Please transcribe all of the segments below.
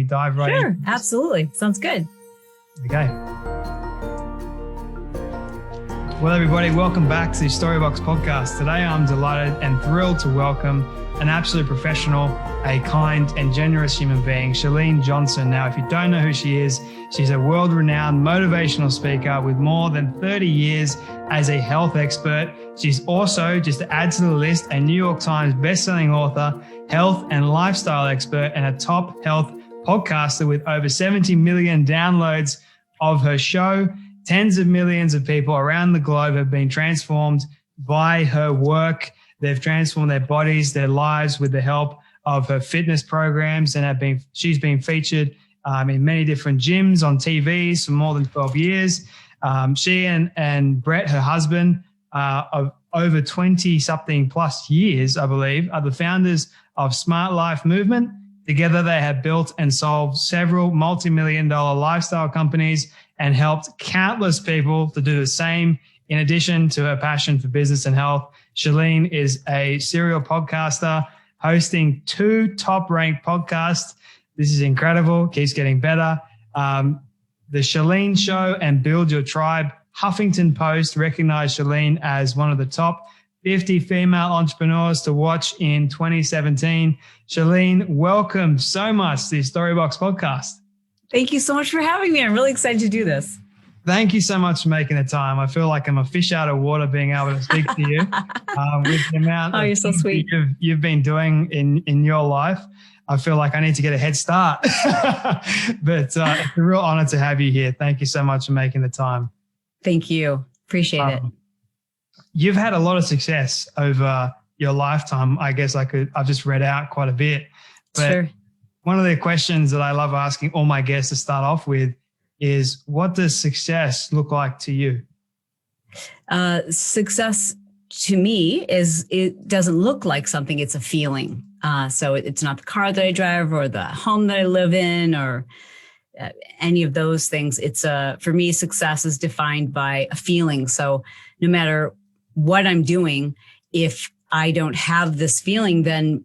we dive right in? Sure, absolutely. Sounds good. Okay. Well, everybody, welcome back to the Storybox podcast. Today, I'm delighted and thrilled to welcome an absolute professional, a kind and generous human being, Chalene Johnson. Now, if you don't know who she is, she's a world-renowned motivational speaker with more than 30 years as a health expert. She's also, just to add to the list, a New York Times bestselling author, health and lifestyle expert, and a top health podcaster with over 70 million downloads of her show. Tens of millions of people around the globe have been transformed by her work. They've transformed their bodies, their lives with the help of her fitness programs, and she's been featured in many different gyms on TVs for more than 12 years. She and Brett, her husband, of over 20-something plus years, I believe, are the founders of Smart Life Movement. Together, they have built and solved several multi-million-dollar lifestyle companies and helped countless people to do the same. In addition to her passion for business and health, Chalene is a serial podcaster, hosting 2 top-ranked podcasts. This is incredible. Keeps getting better. The Chalene Show and Build Your Tribe. Huffington Post recognized Chalene as one of the top 50 female entrepreneurs to watch in 2017. Chalene, welcome so much to the Storybox podcast. Thank you so much for having me. I'm really excited to do this. Thank you so much for making the time. I feel like I'm a fish out of water being able to speak to you with the amount you're so sweet. You've been doing in your life. I feel like I need to get a head start. But it's a real honor to have you here. Thank you so much for making the time. Thank you. Appreciate it. You've had a lot of success over your lifetime. I guess I've just read out quite a bit. But sure. One of the questions that I love asking all my guests to start off with is, what does success look like to you? Success to me it doesn't look like something, it's a feeling. So it's not the car that I drive or the home that I live in or any of those things. It's for me, success is defined by a feeling. So no matter what I'm doing, if I don't have this feeling, then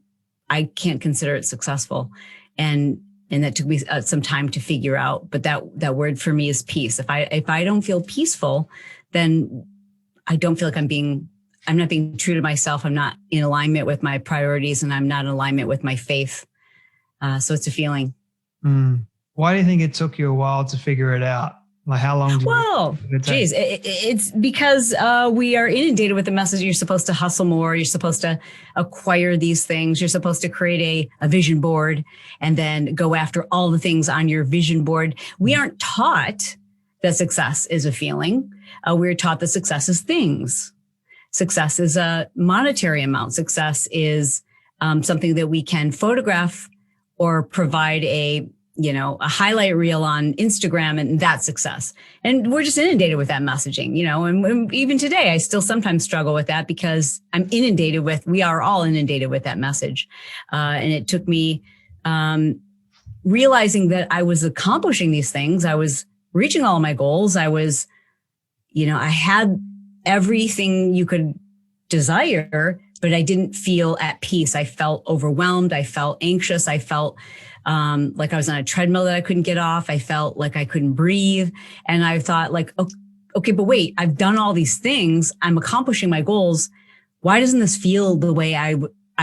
I can't consider it successful. And that took me some time to figure out. But that word for me is peace. If I don't feel peaceful, then I don't feel like I'm not being true to myself. I'm not in alignment with my priorities, and I'm not in alignment with my faith. So it's a feeling. Why do you think it took you a while to figure it out? Like, how long? It's because we are inundated with the message. You're supposed to hustle more. You're supposed to acquire these things. You're supposed to create a vision board and then go after all the things on your vision board. We aren't taught that success is a feeling. We're taught that success is things. Success is a monetary amount. Success is something that we can photograph or provide a highlight reel on Instagram, and that's success. And we're just inundated with that messaging, and even today, I still sometimes struggle with that because we are all inundated with that message. And it took me realizing that I was accomplishing these things. I was reaching all of my goals. I was, I had everything you could desire, but I didn't feel at peace. I felt overwhelmed. I felt anxious. I felt like I was on a treadmill that I couldn't get off. I felt like I couldn't breathe. And I thought okay, but wait, I've done all these things. I'm accomplishing my goals. Why doesn't this feel the way I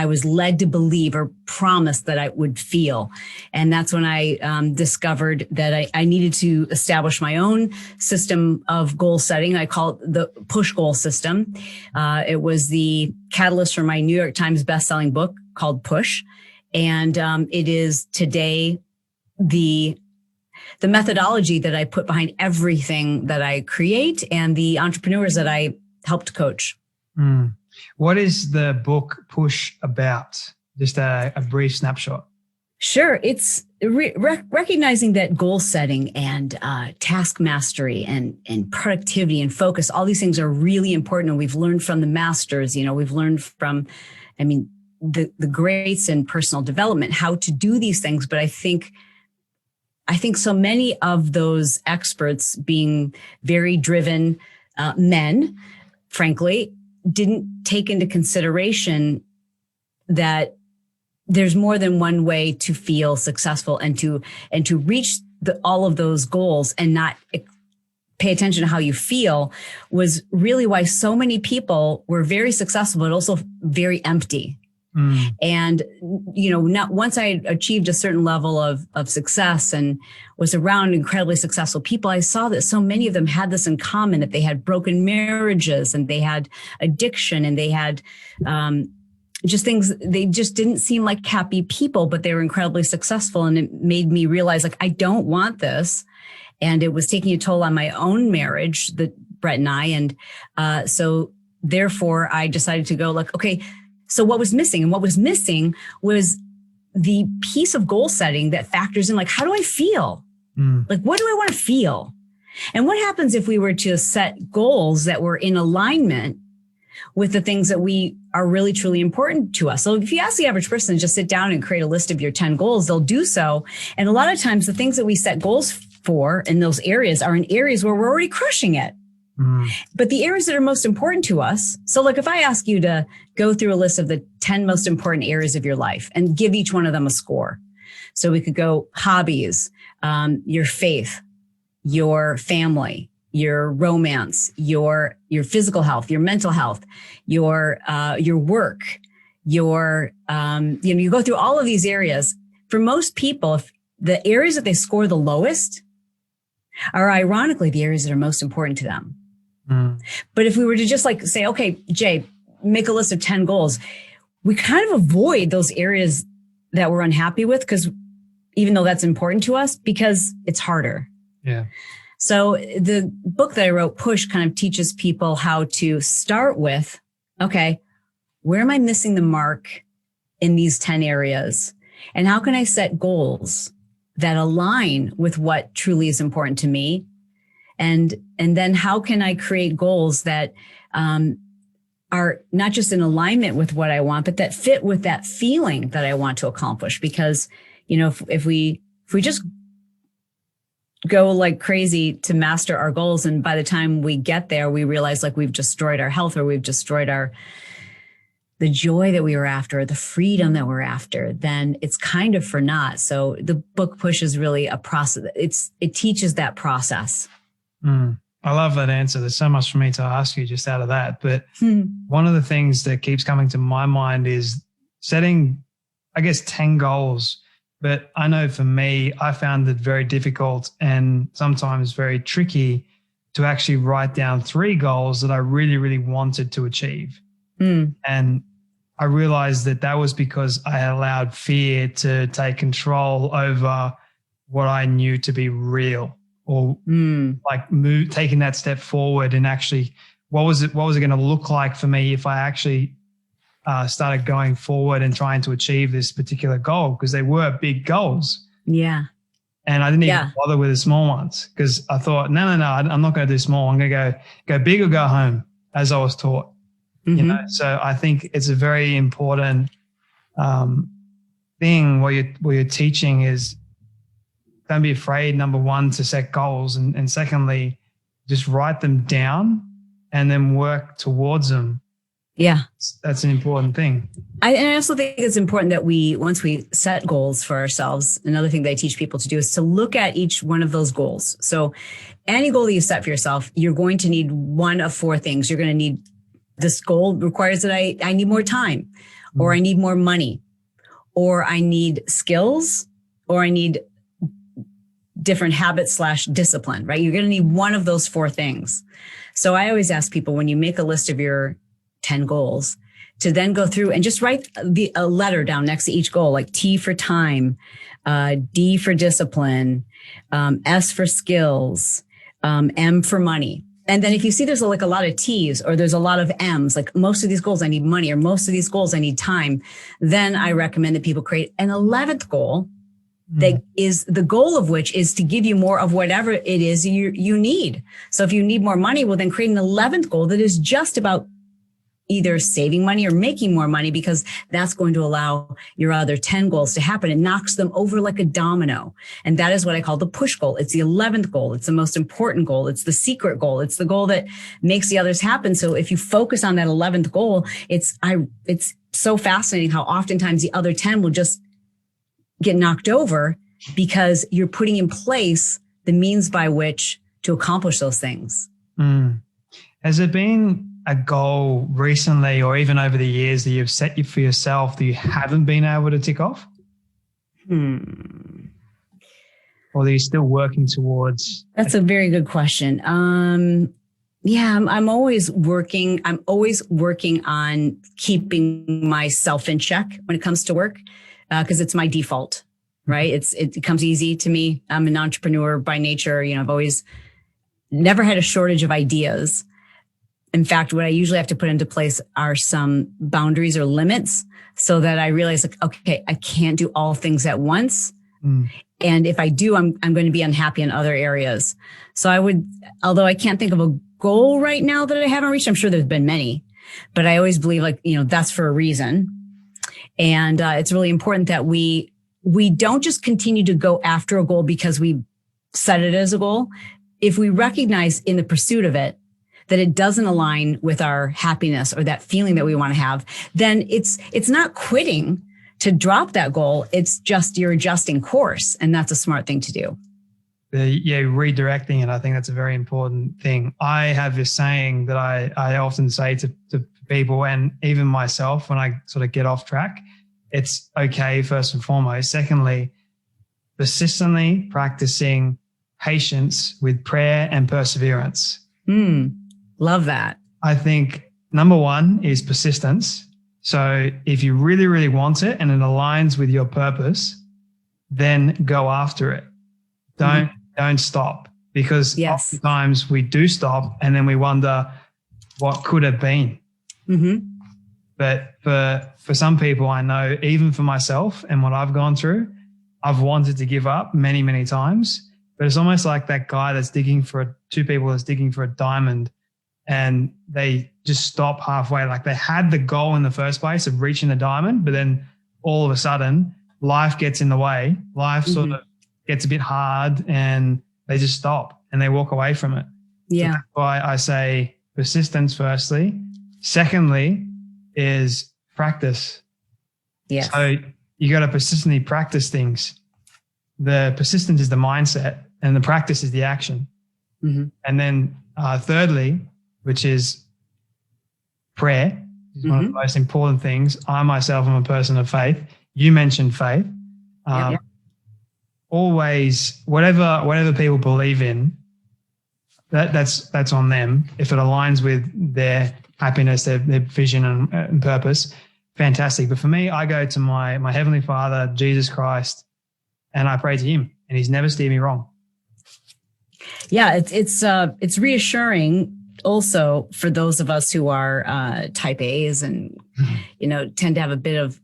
was led to believe or promised that I would feel? And that's when I discovered that I needed to establish my own system of goal setting. I call it the push goal system. It was the catalyst for my New York Times bestselling book called Push. And it is today the methodology that I put behind everything that I create and the entrepreneurs that I help to coach. What is the book Push about? Just a brief snapshot. Sure. It's recognizing that goal setting and task mastery and productivity and focus, all these things are really important. And we've learned from the masters, we've learned from, the greats in personal development, how to do these things. But I think so many of those experts, being very driven men, frankly, didn't take into consideration that there's more than one way to feel successful and to reach all of those goals and not pay attention to how you feel was really why so many people were very successful, but also very empty. And, not once I achieved a certain level of success and was around incredibly successful people, I saw that so many of them had this in common, that they had broken marriages and they had addiction and they had, just things, they just didn't seem like happy people, but they were incredibly successful. And it made me realize, like, I don't want this. And it was taking a toll on my own marriage, Brett and I. And so therefore I decided to go like, okay, so what was missing? And what was missing was the piece of goal setting that factors in, like, how do I feel? Like, what do I want to feel? And what happens if we were to set goals that were in alignment with the things that we are really, truly important to us? So if you ask the average person to just sit down and create a list of your 10 goals, they'll do so. And a lot of times the things that we set goals for in those areas are in areas where we're already crushing it. But the areas that are most important to us. So like if I ask you to go through a list of the 10 most important areas of your life and give each one of them a score. So we could go hobbies, your faith, your family, your romance, your physical health, your mental health, your work, you go through all of these areas. For most people, if the areas that they score the lowest are ironically the areas that are most important to them. But if we were to just like say, okay, Jay, make a list of 10 goals, we kind of avoid those areas that we're unhappy with, because even though that's important to us, because it's harder. Yeah. So the book that I wrote, Push, kind of teaches people how to start with, okay, where am I missing the mark in these 10 areas? And how can I set goals that align with what truly is important to me? And then how can I create goals that are not just in alignment with what I want, but that fit with that feeling that I want to accomplish? Because, if we just go like crazy to master our goals, and by the time we get there, we realize like we've destroyed our health, or we've destroyed the joy that we were after, the freedom that we're after, then it's kind of for naught. So the book Push is really a process. It teaches that process. I love that answer. There's so much for me to ask you just out of that. But one of the things that keeps coming to my mind is setting, I guess, 10 goals. But I know for me, I found it very difficult and sometimes very tricky to actually write down 3 goals that I really, really wanted to achieve. And I realized that was because I allowed fear to take control over what I knew to be real, or taking that step forward and actually what was it going to look like for me if I actually started going forward and trying to achieve this particular goal, because they were big goals. Yeah. And I didn't even bother with the small ones, because I thought, no, I'm not going to do small. I'm going to go big or go home, as I was taught. So I think it's a very important thing what you're teaching is, don't be afraid, number one, to set goals, and secondly, just write them down and then work towards them. Yeah. That's an important thing. I also think it's important that once we set goals for ourselves, another thing that I teach people to do is to look at each one of those goals. So any goal that you set for yourself, you're going to need one of 4 things. You're going to need, this goal requires that I need more time, or I need more money, or I need skills, or I need different habits / discipline, right? You're going to need one of those 4 things. So I always ask people, when you make a list of your 10 goals, to then go through and just write a letter down next to each goal, like T for time, D for discipline, S for skills, M for money. And then if you see there's like a lot of T's or there's a lot of M's, like most of these goals I need money, or most of these goals I need time, then I recommend that people create an 11th goal that is the goal of which is to give you more of whatever it is you need. So if you need more money, well, then create an 11th goal that is just about either saving money or making more money, because that's going to allow your other 10 goals to happen. It knocks them over like a domino. And that is what I call the push goal. It's the 11th goal. It's the most important goal. It's the secret goal. It's the goal that makes the others happen. So if you focus on that 11th goal, it's so fascinating how oftentimes the other 10 will just get knocked over because you're putting in place the means by which to accomplish those things. Has there been a goal recently or even over the years that you've set for yourself that you haven't been able to tick off? Or that you're still working towards? That's a very good question. Yeah, I'm always working. I'm always working on keeping myself in check when it comes to work, because it's my default, right? It comes easy to me. I'm an entrepreneur by nature. I've always never had a shortage of ideas. In fact, what I usually have to put into place are some boundaries or limits so that I realize, like, okay, I can't do all things at once. And if I do, I'm going to be unhappy in other areas. So although I can't think of a goal right now that I haven't reached, I'm sure there's been many, but I always believe, like, that's for a reason. And it's really important that we don't just continue to go after a goal because we set it as a goal. If we recognize in the pursuit of it that it doesn't align with our happiness or that feeling that we want to have, then it's not quitting to drop that goal. It's just you're adjusting course. And that's a smart thing to do. Redirecting it. I think that's a very important thing. I have this saying that I often say to people and even myself when I sort of get off track. It's okay, first and foremost. Secondly, persistently practicing patience with prayer and perseverance. Love that. I think number one is persistence. So if you really, really want it and it aligns with your purpose, then go after it. Don't stop, because oftentimes we do stop and then we wonder what could have been. But for some people, I know, even for myself and what I've gone through, I've wanted to give up many, many times. But it's almost like that guy that's two people that's digging for a diamond, and they just stop halfway. Like they had the goal in the first place of reaching the diamond, but then all of a sudden life gets in the way. Life sort of gets a bit hard and they just stop and they walk away from it. Yeah. So that's why I say persistence firstly. Secondly is practice. Yes. So you got to persistently practice things. The persistence is the mindset and the practice is the action. And then thirdly, which is prayer, is one of the most important things. I myself am a person of faith. You mentioned faith. Always, whatever people believe in, that's on them. If it aligns with their happiness, their vision and purpose, fantastic. But for me, I go to my Heavenly Father, Jesus Christ, and I pray to Him, and He's never steered me wrong. Yeah, it's reassuring also for those of us who are type A's and tend to have a bit of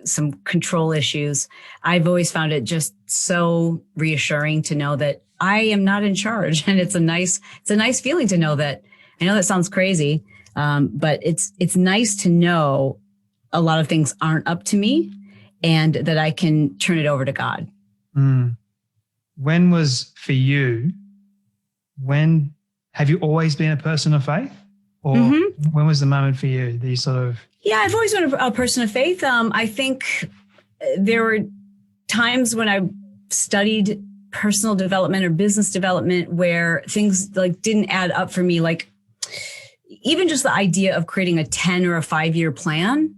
some control issues. I've always found it just so reassuring to know that I am not in charge, and it's a nice feeling to know that. I know that sounds crazy, but it's nice to know a lot of things aren't up to me, and that I can turn it over to God. When was for you? When have you always been a person of faith, or when was the moment for you that you sort of? Yeah, I've always been a person of faith. I think there were times when I studied personal development or business development where things like didn't add up for me. Like even just the idea of creating a 10 or a 5-year plan,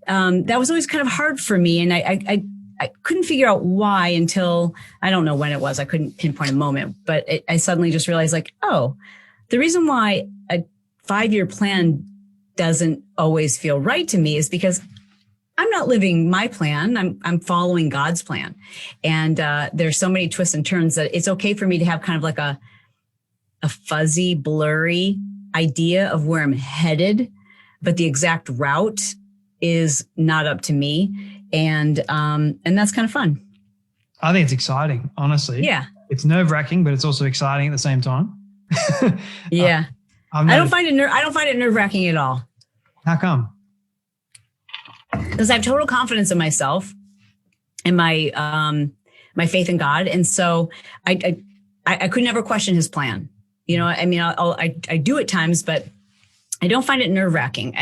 that was always kind of hard for me. And I couldn't figure out why until, I don't know when it was. I couldn't pinpoint a moment, but I suddenly just realized, like, oh, the reason why a 5-year plan doesn't always feel right to me is because I'm not living my plan. I'm following God's plan. And there's so many twists and turns that it's okay for me to have kind of like a fuzzy, blurry idea of where I'm headed, but the exact route is not up to me. And that's kind of fun. I think it's exciting, honestly. Yeah. It's nerve-wracking, but it's also exciting at the same time. Yeah. I don't find it nerve-wracking at all. How come? Because I have total confidence in myself and my faith in God. And so I could never question His plan. I mean, I do at times, but I don't find it nerve-wracking.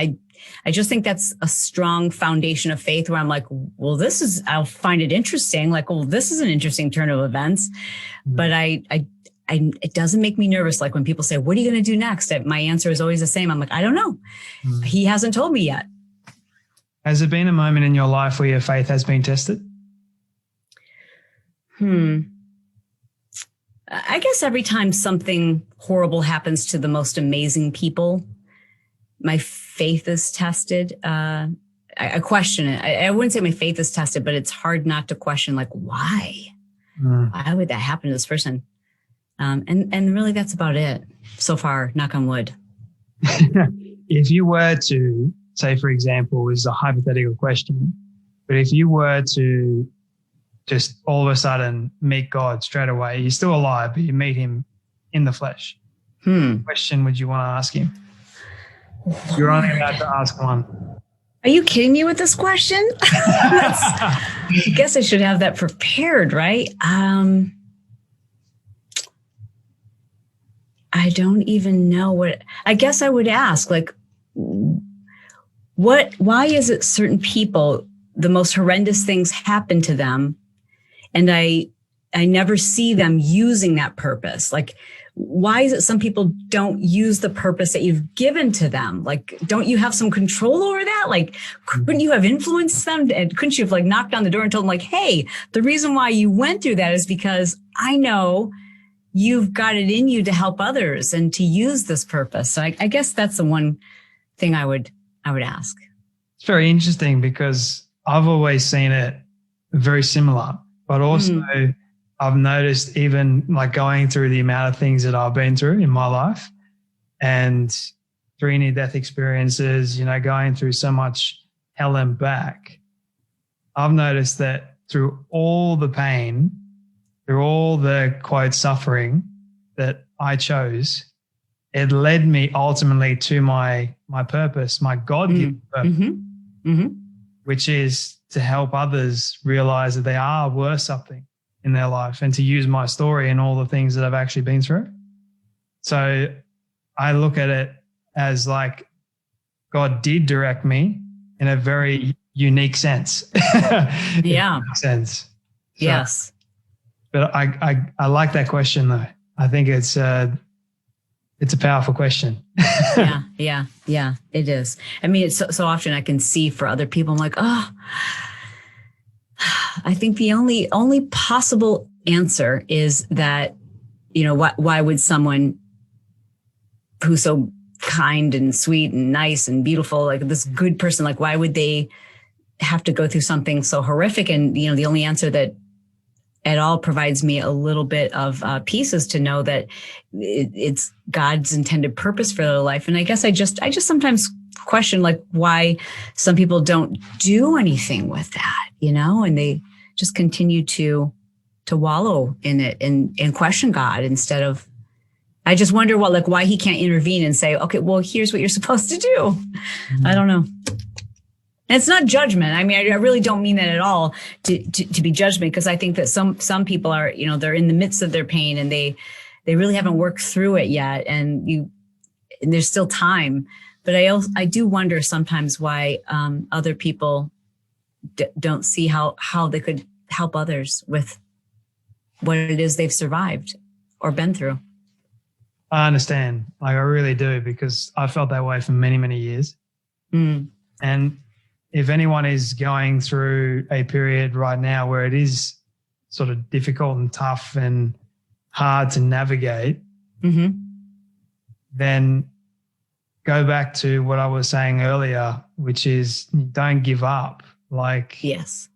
I just think that's a strong foundation of faith where I'm like, well, I'll find it interesting. Like, well, this is an interesting turn of events, but it doesn't make me nervous. Like when people say, what are you going to do next? My answer is always the same. I'm like, I don't know. He hasn't told me yet. Has there been a moment in your life where your faith has been tested? I guess every time something horrible happens to the most amazing people, my faith is tested. I question it. I wouldn't say my faith is tested, but it's hard not to question, like, why? Why would that happen to this person? And really, that's about it so far, knock on wood. If you were to, say, for example, is a hypothetical question, but if you were to just all of a sudden meet God straight away, you're still alive, but you meet him in the flesh, what question would you want to ask him? You're only allowed to ask one. Are you kidding me with this question? I guess I should have that prepared, right? I don't even know I guess I would ask, like, why is it certain people, the most horrendous things happen to them, and I never see them using that purpose? Like, why is it some people don't use the purpose that you've given to them? Like, don't you have some control over that? Like, couldn't you have influenced them? And couldn't you have like knocked on the door and told them like, hey, the reason why you went through that is because I know you've got it in you to help others and to use this purpose. So I guess that's the one thing I would ask. It's very interesting because I've always seen it very similar, but also I've noticed even like going through the amount of things that I've been through in my life and 3 near-death experiences, going through so much hell and back, I've noticed that through all the pain, through all the quote suffering that I chose, it led me ultimately to my purpose, my God-given purpose, which is to help others realize that they are worth something in their life and to use my story and all the things that I've actually been through. So I look at it as like God did direct me in a very unique sense. Yeah. Sense. So, yes. But I like that question though. I think it's a powerful question. Yeah, it is. I mean, it's so often I can see for other people, I'm like, oh, I think the only possible answer is that, why would someone who's so kind and sweet and nice and beautiful, like this good person, like why would they have to go through something so horrific? And, the only answer that at all provides me a little bit of peace is to know that it's God's intended purpose for their life. And I guess I just sometimes question like why some people don't do anything with that, and they just continue to wallow in it and question God instead of, I just wonder why he can't intervene and say, okay, well, here's what you're supposed to do. I don't know. And it's not judgment. I mean, I really don't mean that at all to be judgment, because I think that some people are, they're in the midst of their pain and they really haven't worked through it yet. And there's still time. But I do wonder sometimes why other people don't see how they could help others with what it is they've survived or been through. I understand. Like I really do, because I felt that way for many, many years. And if anyone is going through a period right now where it is sort of difficult and tough and hard to navigate, then go back to what I was saying earlier, which is don't give up. Like, yes,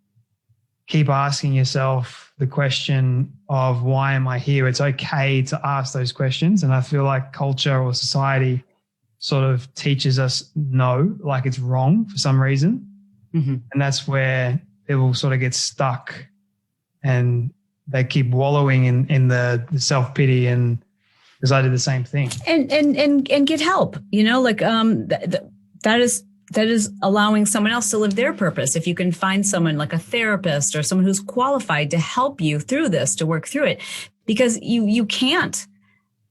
keep asking yourself the question of why am I here? It's okay to ask those questions. And I feel like culture or society sort of teaches us no, like it's wrong for some reason. And that's where people sort of get stuck and they keep wallowing in the self-pity, and because I did the same thing. And get help, that is allowing someone else to live their purpose. If you can find someone like a therapist or someone who's qualified to help you through this, to work through it, because you can't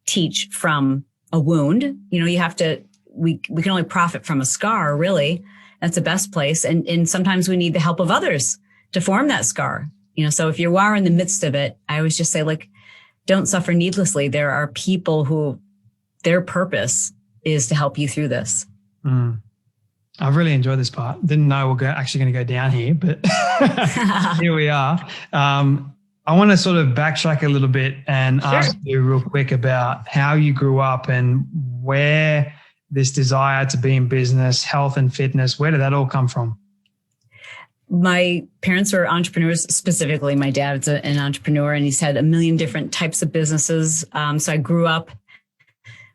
teach from a wound. You have to we can only profit from a scar, really. That's the best place. And sometimes we need the help of others to form that scar. So if you are in the midst of it, I always just say, like, don't suffer needlessly. There are people who their purpose is to help you through this. I've really enjoyed this part. Didn't know we're actually going to go down here, but here we are. I want to sort of backtrack a little bit and ask you real quick about how you grew up and where this desire to be in business, health and fitness, where did that all come from? My parents were entrepreneurs. Specifically, my dad's an entrepreneur, and he's had a million different types of businesses. So I grew up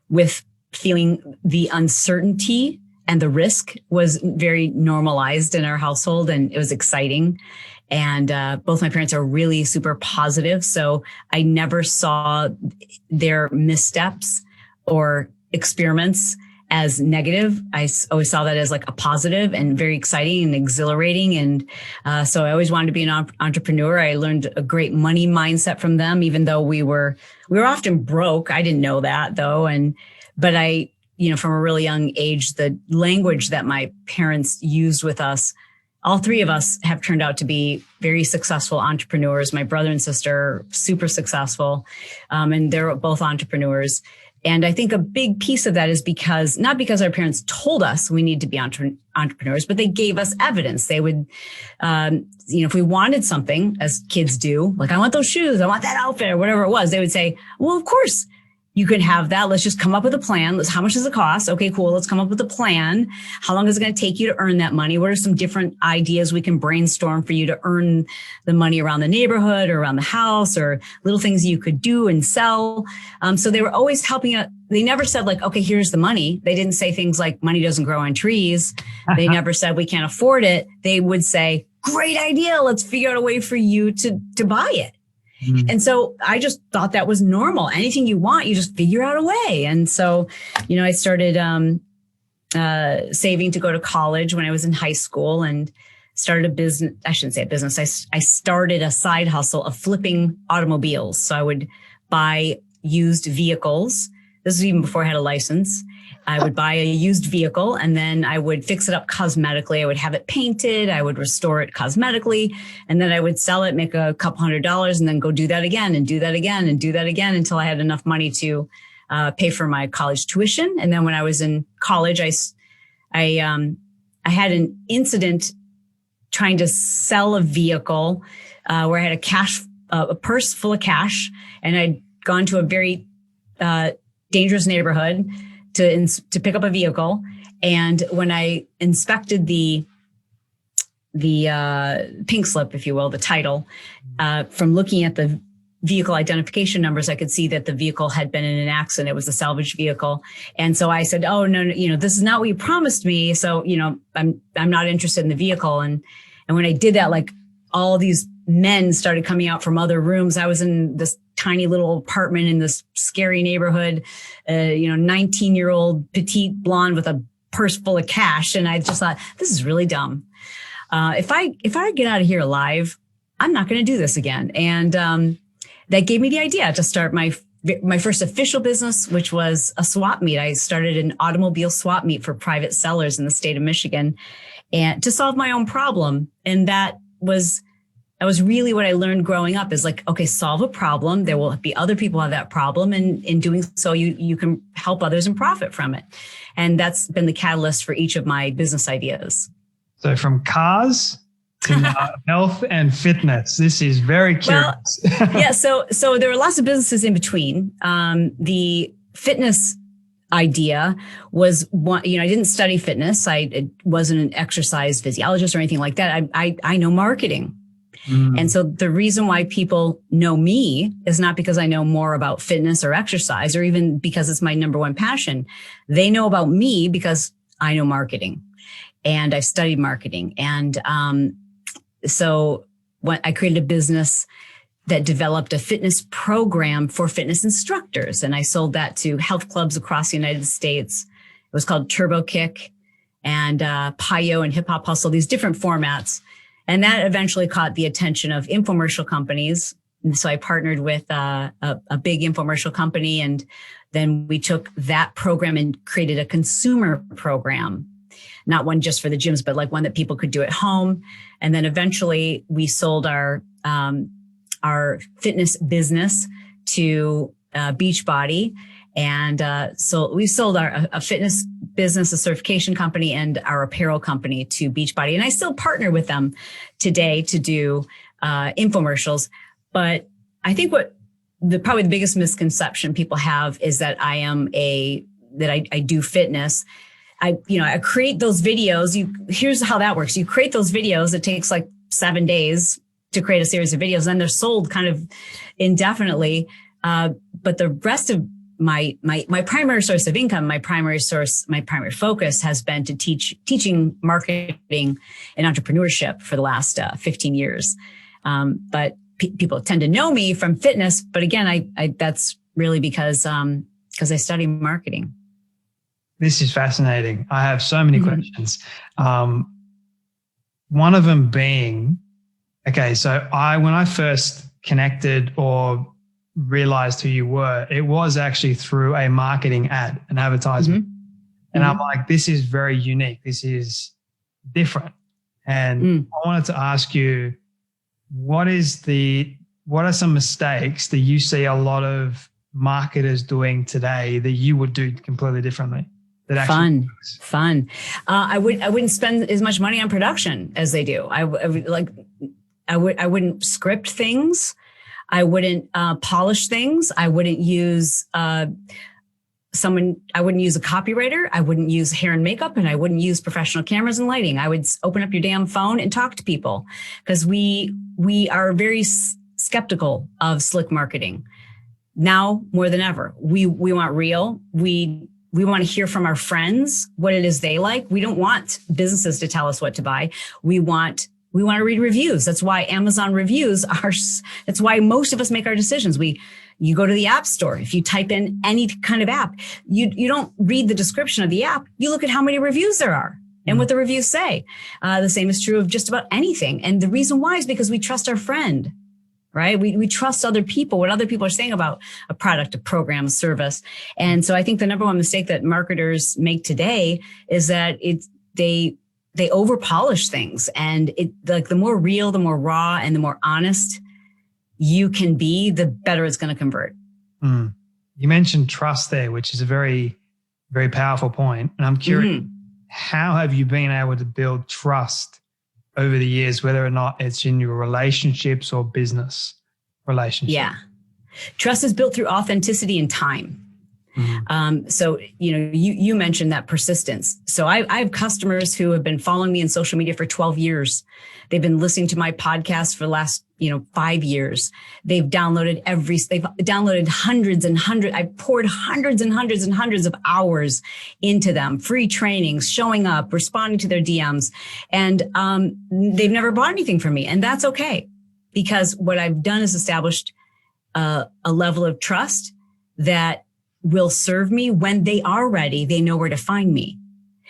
with feeling the uncertainty and the risk was very normalized in our household, and it was exciting. And both my parents are really super positive. So I never saw their missteps or experiments as negative. I always saw that as like a positive and very exciting and exhilarating. And so I always wanted to be an entrepreneur. I learned a great money mindset from them, even though we were often broke. I didn't know that though. But I, from a really young age, the language that my parents used with us, all three of us have turned out to be very successful entrepreneurs. My brother and sister are super successful, and they're both entrepreneurs. And I think a big piece of that is not because our parents told us we need to be entrepreneurs, but they gave us evidence. They would, if we wanted something, as kids do, like, I want those shoes, I want that outfit, or whatever it was, they would say, well, of course you can have that. Let's just come up with a plan. How much does it cost? Okay, cool. Let's come up with a plan. How long is it going to take you to earn that money? What are some different ideas we can brainstorm for you to earn the money around the neighborhood or around the house, or little things you could do and sell? So they were always helping us. They never said, like, okay, here's the money. They didn't say things like money doesn't grow on trees. They never said we can't afford it. They would say, great idea. Let's figure out a way for you to buy it. And so I just thought that was normal. Anything you want, you just figure out a way. And so, I started saving to go to college when I was in high school, and started a business. I shouldn't say a business. I started a side hustle of flipping automobiles. So I would buy used vehicles. This was even before I had a license. I would buy a used vehicle, and then I would fix it up cosmetically. I would have it painted. I would restore it cosmetically, and then I would sell it, make a couple $100, and then go do that again and do that again and do that again until I had enough money to pay for my college tuition. And then when I was in college, I had an incident trying to sell a vehicle where I had a purse full of cash, and I'd gone to a very dangerous neighborhood to pick up a vehicle. And when I inspected the pink slip, if you will, the title, from looking at the vehicle identification numbers, I could see that the vehicle had been in an accident. It was a salvage vehicle. And so I said, oh, no, this is not what you promised me. So, I'm not interested in the vehicle. And when I did that, like, all these men started coming out from other rooms. I was in this tiny little apartment in this scary neighborhood, 19-year-old petite blonde with a purse full of cash. And I just thought, this is really dumb. If I get out of here alive, I'm not going to do this again. And that gave me the idea to start my first official business, which was a swap meet. I started an automobile swap meet for private sellers in the state of Michigan, and to solve my own problem. And that was really what I learned growing up, is like, okay, solve a problem. There will be other people who have that problem. And in doing so, you can help others and profit from it. And that's been the catalyst for each of my business ideas. So from cars to health and fitness, this is very curious. Well, yeah. So there were lots of businesses in between. The fitness idea was one, I didn't study fitness. I wasn't an exercise physiologist or anything like that. I know marketing. And so the reason why people know me is not because I know more about fitness or exercise, or even because it's my number one passion. They know about me because I know marketing, and I've studied marketing. And so when I created a business that developed a fitness program for fitness instructors, and I sold that to health clubs across the United States. It was called Turbo Kick and Piyo and Hip Hop Hustle, these different formats. And that eventually caught the attention of infomercial companies so I partnered with a big infomercial company, and then we took that program and created a consumer program, not one just for the gyms, but like one that people could do at home. And then eventually we sold our fitness business to Beachbody. And so we sold a fitness business, a certification company, and our apparel company to Beachbody. And I still partner with them today to do infomercials. But I think probably the biggest misconception people have is that I do fitness. I create those videos. Here's how that works. You create those videos. It takes like 7 days to create a series of videos, and they're sold kind of indefinitely. But the rest of my primary source of income, my primary focus has been to teaching marketing and entrepreneurship for the last 15 years. But people tend to know me from fitness. But again, I that's really because I study marketing. This is fascinating. I have so many questions. One of them being, okay, so when I first connected or realized who you were, it was actually through a marketing ad, an advertisement. And I'm like, this is very unique. This is different. And I wanted to ask you, what are some mistakes that you see a lot of marketers doing today that you would do completely differently? Fun. I wouldn't spend as much money on production as they do. I wouldn't script things. I wouldn't polish things. I wouldn't use I wouldn't use a copywriter. I wouldn't use hair and makeup, and I wouldn't use professional cameras and lighting. I would open up your damn phone and talk to people, because we are very skeptical of slick marketing now more than ever. We want real. We want to hear from our friends what it is they like. We don't want businesses to tell us what to buy. We want to read reviews. That's why Amazon reviews that's why most of us make our decisions. You go to the app store. If you type in any kind of app, you don't read the description of the app. You look at how many reviews there are and what the reviews say. The same is true of just about anything. And the reason why is because we trust our friend, right? We trust other people, what other people are saying about a product, a program, a service. And so I think the number one mistake that marketers make today is that they over polish things, and the more real, the more raw, and the more honest you can be, the better it's going to convert. You mentioned trust there, which is a very, very powerful point. And I'm curious, how have you been able to build trust over the years, whether or not it's in your relationships or business relationships? Yeah. Trust is built through authenticity and time. So, you mentioned that persistence. So I have customers who have been following me in social media for 12 years. They've been listening to my podcast for the last, 5 years. They've downloaded hundreds and hundreds. I've poured hundreds and hundreds and hundreds of hours into them, free trainings, showing up, responding to their DMs. And, they've never bought anything from me. And that's okay, because what I've done is established a level of trust that will serve me when they are ready. They know where to find me.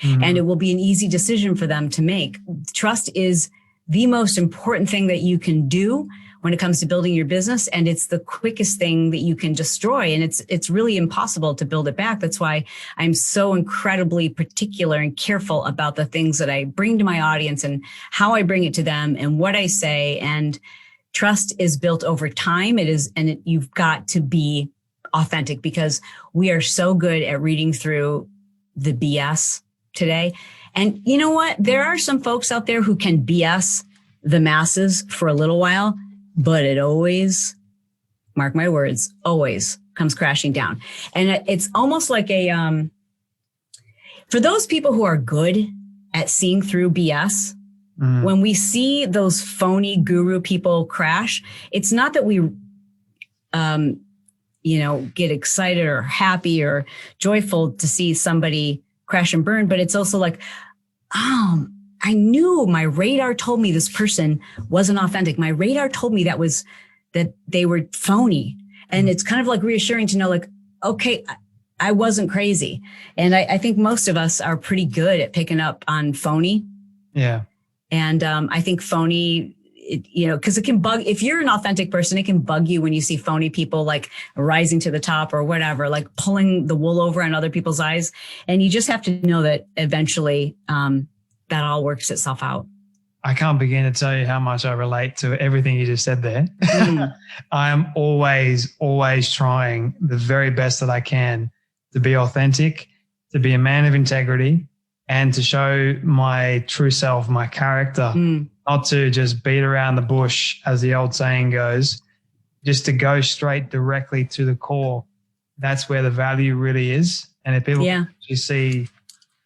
And it will be an easy decision for them to make. Trust is the most important thing that you can do when it comes to building your business. And it's the quickest thing that you can destroy. And it's really impossible to build it back. That's why I'm so incredibly particular and careful about the things that I bring to my audience and how I bring it to them and what I say. And trust is built over time. You've got to be authentic, because we are so good at reading through the BS today. And you know what? There are some folks out there who can BS the masses for a little while, but it always, mark my words, always comes crashing down. And it's almost like for those people who are good at seeing through BS, when we see those phony guru people crash, it's not that we, get excited or happy or joyful to see somebody crash and burn, but it's also like, I knew, my radar told me this person wasn't authentic. My radar told me that they were phony. And it's kind of like reassuring to know, like, okay, I wasn't crazy. And I think most of us are pretty good at picking up on phony. Yeah. And I think phony because it can bug, if you're an authentic person, it can bug you when you see phony people like rising to the top or whatever, like pulling the wool over on other people's eyes. And you just have to know that eventually that all works itself out. I can't begin to tell you how much I relate to everything you just said there. I'm always trying the very best that I can to be authentic, to be a man of integrity, and to show my true self, my character, not to just beat around the bush, as the old saying goes, just to go straight directly to the core. That's where the value really is. And if people actually see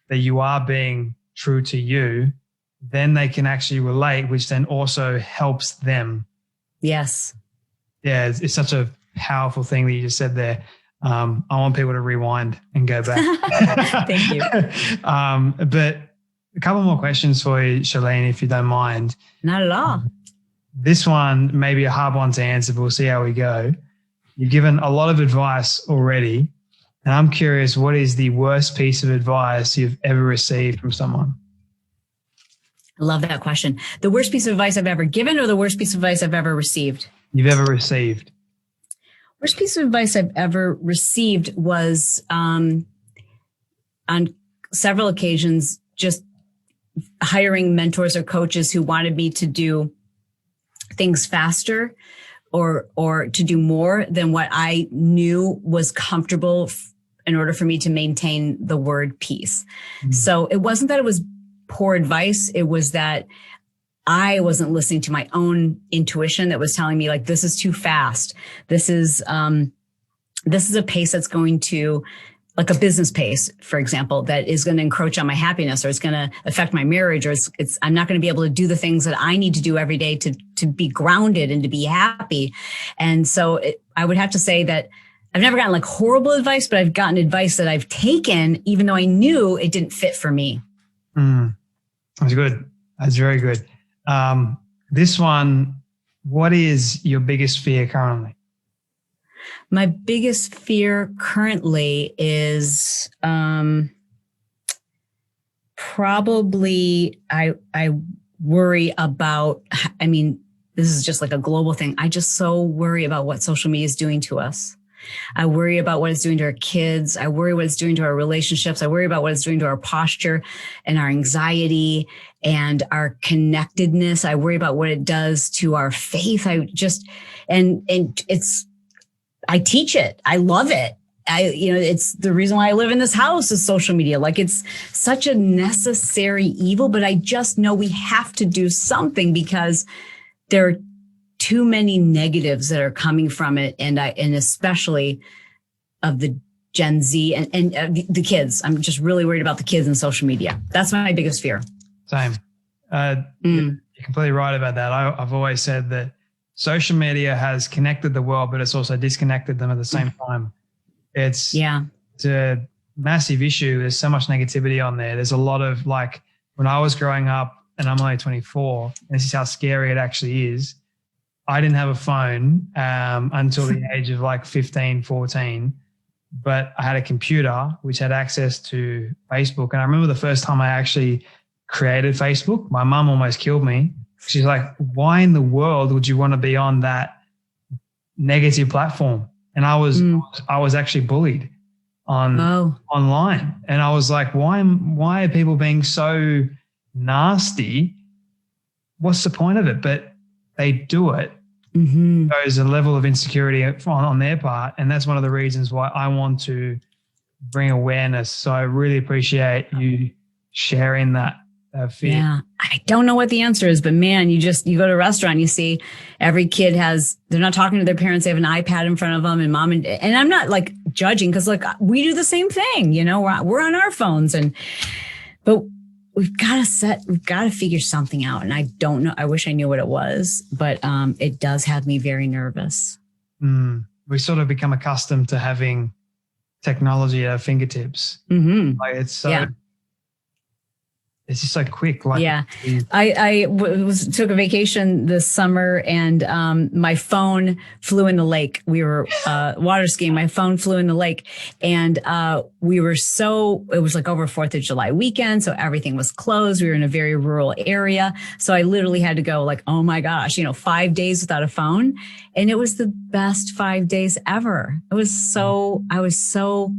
that you are being true to you, then they can actually relate, which then also helps them. Yes. Yeah, it's such a powerful thing that you just said there. I want people to rewind and go back. Thank you. But a couple more questions for you, Chalene, if you don't mind. Not at all. This one may be a hard one to answer, but we'll see how we go. You've given a lot of advice already, and I'm curious, what is the worst piece of advice you've ever received from someone? I love that question. The worst piece of advice I've ever given or the worst piece of advice I've ever received? You've ever received. Worst piece of advice I've ever received was on several occasions, just hiring mentors or coaches who wanted me to do things faster or to do more than what I knew was comfortable in order for me to maintain the word peace. So it wasn't that it was poor advice. It was that I wasn't listening to my own intuition that was telling me like, this is too fast. This is a pace that's going to, like a business pace, for example, that is going to encroach on my happiness, or it's going to affect my marriage, or I'm not going to be able to do the things that I need to do every day to be grounded and to be happy. And so I would have to say that I've never gotten like horrible advice, but I've gotten advice that I've taken, even though I knew it didn't fit for me. That's good. That's very good. This one, what is your biggest fear currently? My biggest fear currently is probably I worry about, I mean, this is just like a global thing. I just so worry about what social media is doing to us. I worry about what it's doing to our kids. I worry what it's doing to our relationships. I worry about what it's doing to our posture and our anxiety and our connectedness. I worry about what it does to our faith. I teach it. I love it. It's the reason why I live in this house is social media. Like, it's such a necessary evil, but I just know we have to do something because there are too many negatives that are coming from it. And especially of the Gen Z and the kids. I'm just really worried about the kids and social media. That's my biggest fear. Same. You're completely right about that. I've always said that social media has connected the world, but it's also disconnected them at the same time. It's a massive issue. There's so much negativity on there. There's a lot of, like, when I was growing up, and I'm only 24, and this is how scary it actually is. I didn't have a phone until the age of like 15, 14, but I had a computer which had access to Facebook. And I remember the first time I actually created Facebook, my mum almost killed me. She's like, why in the world would you want to be on that negative platform? And I was actually bullied online. And I was like, why are people being so nasty? What's the point of it? But they do it. There's a level of insecurity on their part. And that's one of the reasons why I want to bring awareness. So I really appreciate you sharing that fear. Yeah. I don't know what the answer is, but man, you go to a restaurant, you see every kid they're not talking to their parents. They have an iPad in front of them, and mom and I'm not like judging, because like we do the same thing, we're on our phones, but we've got to figure something out. And I don't know. I wish I knew what it was, but it does have me very nervous. We sort of become accustomed to having technology at our fingertips. Like, it's so, it's just so quick. Like, yeah, I took a vacation this summer, and my phone flew in the lake. We were water skiing. My phone flew in the lake, and it was like over 4th of July weekend, so everything was closed. We were in a very rural area, so I literally had to go like, oh my gosh, 5 days without a phone, and it was the best 5 days ever. I was so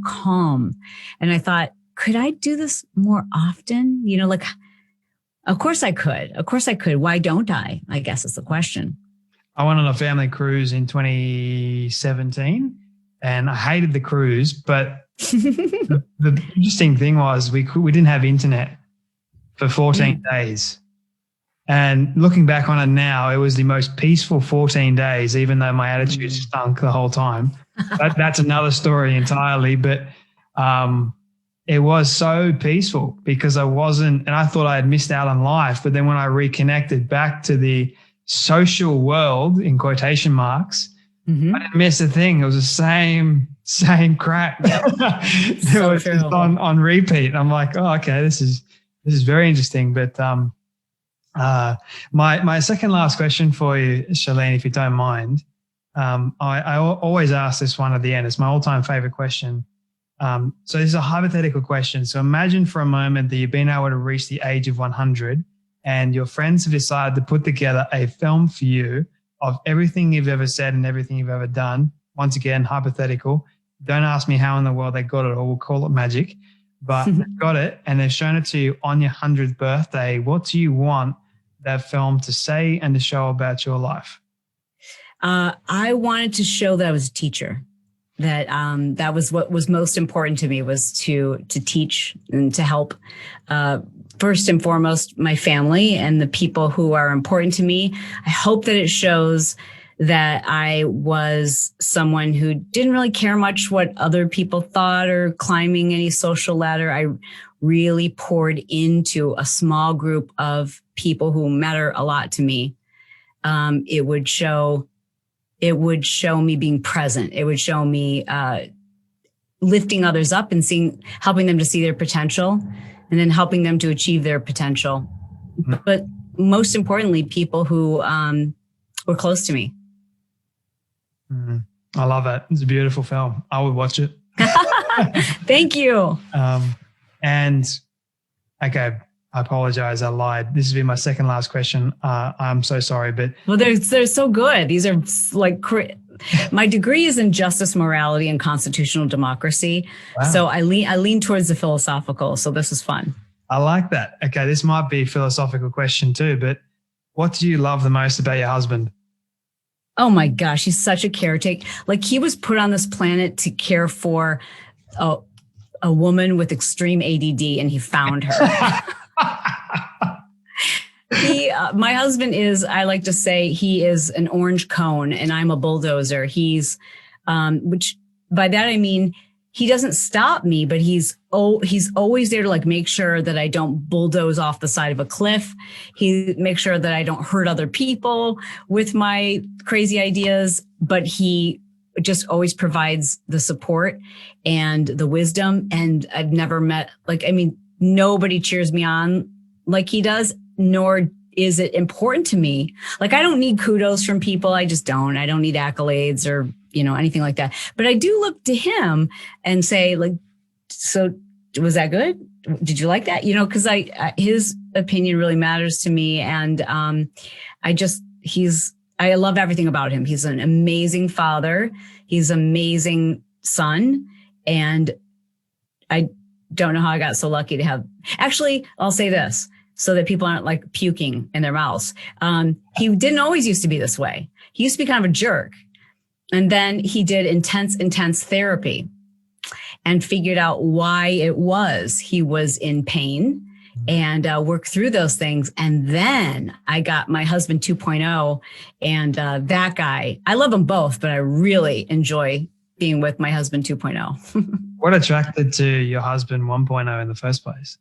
calm, and I thought, could I do this more often? Of course I could. Of course I could. Why don't I? I guess is the question. I went on a family cruise in 2017 and I hated the cruise, but the interesting thing was we didn't have internet for 14 days. And looking back on it now, it was the most peaceful 14 days, even though my attitude stunk the whole time. That's another story entirely. But it was so peaceful because I thought I had missed out on life. But then when I reconnected back to the social world, in quotation marks, I didn't miss a thing. It was the same crap. It was just on repeat. I'm like, oh, okay, this is very interesting. But my second last question for you, Chalene, if you don't mind, I always ask this one at the end. It's my all-time favorite question. So this is a hypothetical question. So imagine for a moment that you've been able to reach the age of 100 and your friends have decided to put together a film for you of everything you've ever said and everything you've ever done. Once again, hypothetical. Don't ask me how in the world they got it, or we'll call it magic. But they've got it and they've shown it to you on your 100th birthday. What do you want that film to say and to show about your life? I wanted to show that I was a teacher. That was what was most important to me, was to teach and to help, first and foremost, my family and the people who are important to me. I hope that it shows that I was someone who didn't really care much what other people thought or climbing any social ladder. I really poured into a small group of people who matter a lot to me. It would show me being present. It would show me lifting others up and helping them to see their potential, and then helping them to achieve their potential. But most importantly, people who were close to me. I love it. It's a beautiful film. I would watch it. Thank you. And okay, I apologize. I lied. This has been my second last question. I'm so sorry, but they're so good. These are like my degree is in justice, morality, and constitutional democracy. Wow. So I lean towards the philosophical. So this is fun. I like that. Okay, this might be a philosophical question too, but what do you love the most about your husband? Oh my gosh, he's such a caretaker. Like, he was put on this planet to care for a woman with extreme ADD, and he found her. My husband is, I like to say, he is an orange cone and I'm a bulldozer. He's, which by that I mean, he doesn't stop me, but he's always there to like make sure that I don't bulldoze off the side of a cliff. He makes sure that I don't hurt other people with my crazy ideas, but he just always provides the support and the wisdom. And I've never met, nobody cheers me on like he does, nor is it important to me. Like, I don't need kudos from people. I just don't. I don't need accolades or, anything like that. But I do look to him and say, like, so was that good? Did you like that? Because his opinion really matters to me. And I love everything about him. He's an amazing father. He's an amazing son. And I don't know how I got so lucky to have, actually, I'll say this so that people aren't like puking in their mouths. He didn't always used to be this way. He used to be kind of a jerk. And then he did intense therapy and figured out why it was he was in pain and worked through those things. And then I got my husband 2.0, and that guy, I love them both, but I really enjoy being with my husband 2.0. What attracted to your husband 1.0 in the first place?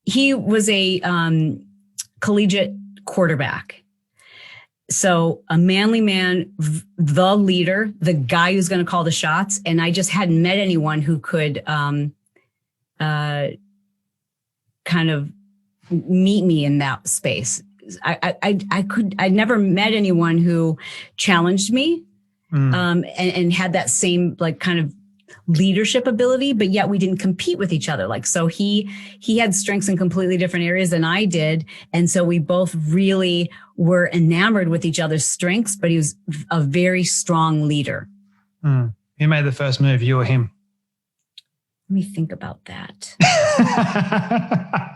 He was a collegiate quarterback. So a manly man, the leader, the guy who's going to call the shots. And I just hadn't met anyone who could kind of meet me in that space. I'd never met anyone who challenged me, and had that same like kind of leadership ability, but yet we didn't compete with each other. Like, so he had strengths in completely different areas than I did. And so we both really were enamored with each other's strengths, but he was a very strong leader. Who made the first move, you or him? Let me think about that.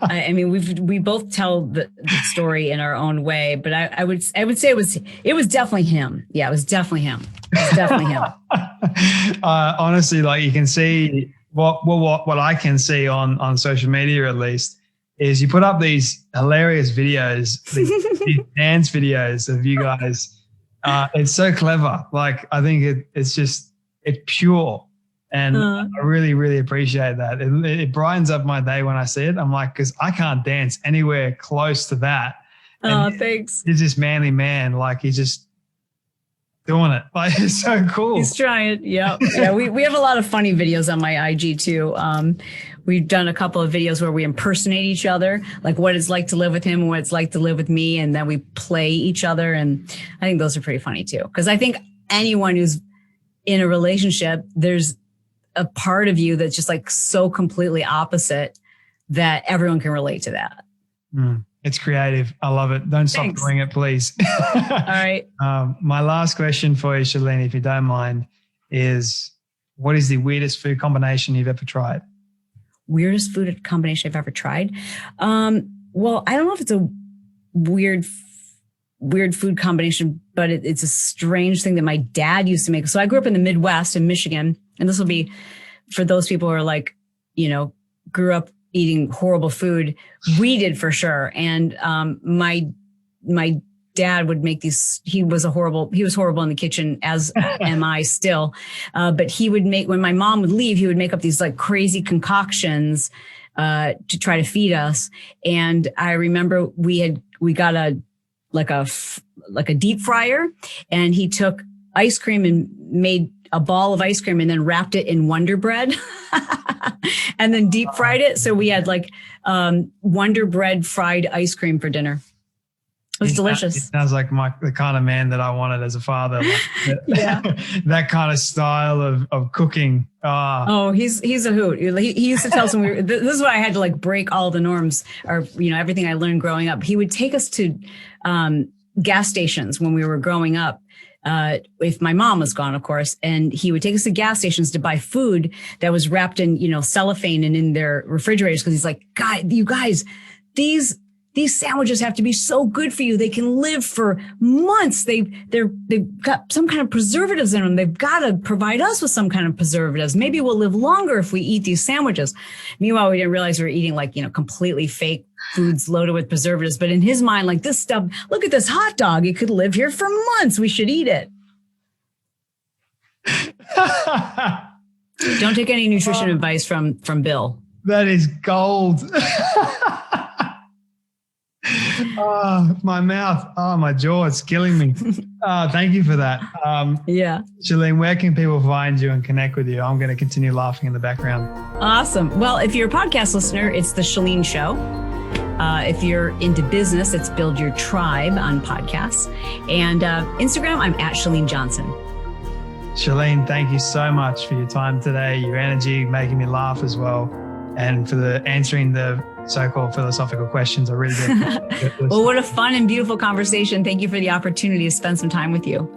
I mean, we both tell the story in our own way, but I would say it was definitely him. Yeah, it was definitely him. It was definitely him. Honestly, like you can see what I can see on social media, at least, is you put up these hilarious videos, these dance videos of you guys. It's so clever. Like, I think it's pure. And I really, really appreciate that. It brightens up my day when I see it. I'm like, because I can't dance anywhere close to that. And thanks. He's this manly man. Like, he's just doing it. Like, it's so cool. He's trying. Yeah. Yeah. We have a lot of funny videos on my IG too. We've done a couple of videos where we impersonate each other, like what it's like to live with him and what it's like to live with me. And then we play each other. And I think those are pretty funny too. Because I think anyone who's in a relationship, there's a part of you that's just like so completely opposite that everyone can relate to that. It's creative. I love it. Don't stop doing it, please. All right. My last question for you, Chalene, if you don't mind, is what is the weirdest food combination you've ever tried? Weirdest food combination I've ever tried? Well, I don't know if it's a weird food combination, but it's a strange thing that my dad used to make. So I grew up in the Midwest in Michigan, and this will be for those people who are like, grew up eating horrible food. We did for sure. And my dad would make these. He was horrible in the kitchen, as am I still. But he would make, when my mom would leave, he would make up these like crazy concoctions to try to feed us. And I remember we got a deep fryer, and he took ice cream and made a ball of ice cream and then wrapped it in Wonder Bread and then deep fried it. So we had like Wonder Bread fried ice cream for dinner. It was delicious. It sounds like the kind of man that I wanted as a father. Like yeah. That kind of style of cooking. Oh, he's a hoot. He used to tell us when this is why I had to like break all the norms, or, everything I learned growing up. He would take us to gas stations when we were growing up. If my mom was gone, of course, and he would take us to gas stations to buy food that was wrapped in, cellophane and in their refrigerators. Cause he's like, you guys, these sandwiches have to be so good for you. They can live for months. They've got some kind of preservatives in them. They've got to provide us with some kind of preservatives. Maybe we'll live longer if we eat these sandwiches. Meanwhile, we didn't realize we were eating like, completely fake foods loaded with preservatives. But in his mind, like, this stuff, look at this hot dog. It could live here for months. We should eat it. Don't take any nutrition advice from Bill. That is gold. Oh, my mouth. Oh, my jaw. It's killing me. Thank you for that. Yeah. Chalene, where can people find you and connect with you? I'm going to continue laughing in the background. Awesome. Well, if you're a podcast listener, it's The Chalene Show. If you're into business, it's Build Your Tribe on podcasts. And Instagram, I'm at Chalene Johnson. Chalene, thank you so much for your time today, your energy, making me laugh as well, and for answering the so-called philosophical questions. I really do. Well, what a fun and beautiful conversation. Thank you for the opportunity to spend some time with you.